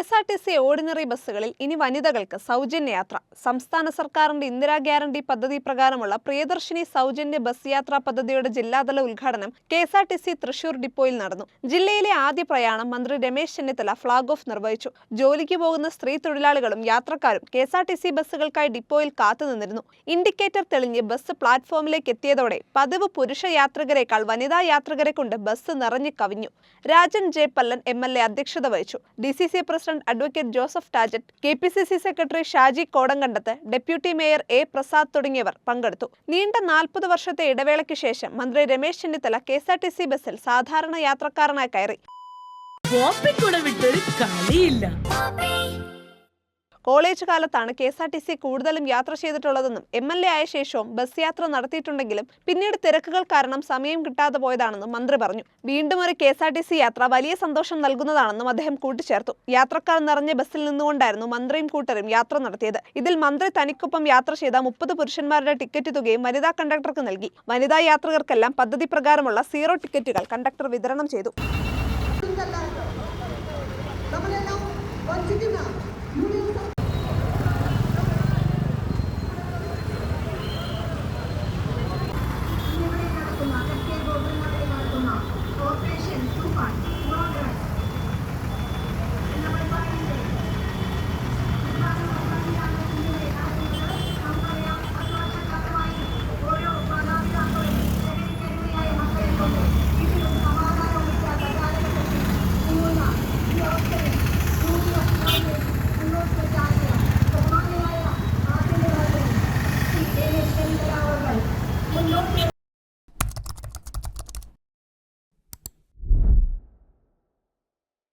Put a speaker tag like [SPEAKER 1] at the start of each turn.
[SPEAKER 1] KSRTC ordinary ബസ്സുകളിൽ ഇനി വനിതകൾക്ക് സൗജന്യ യാത്ര. സംസ്ഥാന സർക്കാരിന്റെ ഇന്ദിരാ ഗ്യാരണ്ടി പദ്ധതി പ്രകാരമുള്ള പ്രിയദർശിനി സൗജന്യ ബസ് യാത്രാ പദ്ധതിയുടെ ജില്ലാതല ഉദ്ഘാടനം KSRTC തൃശൂർ ഡിപ്പോയിൽ നടന്നു. ജില്ലയിലെ ആദ്യ പ്രയാണം മന്ത്രി രമേശ് ചെന്നിത്തല ഫ്ളാഗ് ഓഫ് നിർവഹിച്ചു. ജോലിക്ക് പോകുന്ന സ്ത്രീ തൊഴിലാളികളും യാത്രക്കാരും KSRTC ബസ്സുകൾക്കായി ഡിപ്പോയിൽ കാത്തുനിന്നിരുന്നു. ഇൻഡിക്കേറ്റർ തെളിഞ്ഞ് ബസ് പ്ലാറ്റ്ഫോമിലേക്ക് എത്തിയതോടെ പതിവ് പുരുഷ യാത്രികരെക്കാൾ വനിതാ യാത്രികരെ കൊണ്ട് ബസ് നിറഞ്ഞു കവിഞ്ഞു. രാജൻ ജെ പല്ലൻ MLA അധ്യക്ഷത വഹിച്ചു. DCC president advocate Joseph ടാജറ്റ്, KPCC secretary Shaji Kodankandath, deputy mayor A Prasad തുടങ്ങിയവർ പങ്കെടുത്തു. നീണ്ട 40 വർഷത്തെ ഇടവേളയ്ക്ക് ശേഷം മന്ത്രി രമേശ് ചെന്നിത്തല KSRTC ബസ്സിൽ സാധാരണ യാത്രക്കാരനായി കയറി. കോളേജ് കാലത്താണ് KSRTC കൂടുതലും യാത്ര ചെയ്തിട്ടുള്ളതെന്നും MLA ആയ ശേഷവും ബസ് യാത്ര നടത്തിയിട്ടുണ്ടെങ്കിലും പിന്നീട് തിരക്കുകൾ കാരണം സമയം കിട്ടാതെ പോയതാണെന്നും മന്ത്രി പറഞ്ഞു. വീണ്ടും ഒരു KSRTC യാത്ര വലിയ സന്തോഷം നൽകുന്നതാണെന്നും അദ്ദേഹം കൂട്ടിച്ചേർത്തു. യാത്രക്കാർ നിറഞ്ഞ ബസ്സിൽ നിന്നുകൊണ്ടായിരുന്നു മന്ത്രിയും കൂട്ടരും യാത്ര നടത്തിയത്. ഇതിൽ മന്ത്രി തനിക്കൊപ്പം യാത്ര ചെയ്ത 30 പുരുഷന്മാരുടെ ടിക്കറ്റ് തുകയും വനിതാ കണ്ടക്ടർക്ക് നൽകി. വനിതാ യാത്രികർക്കെല്ലാം പദ്ധതി പ്രകാരമുള്ള 0 ടിക്കറ്റുകൾ കണ്ടക്ടർ വിതരണം ചെയ്തു.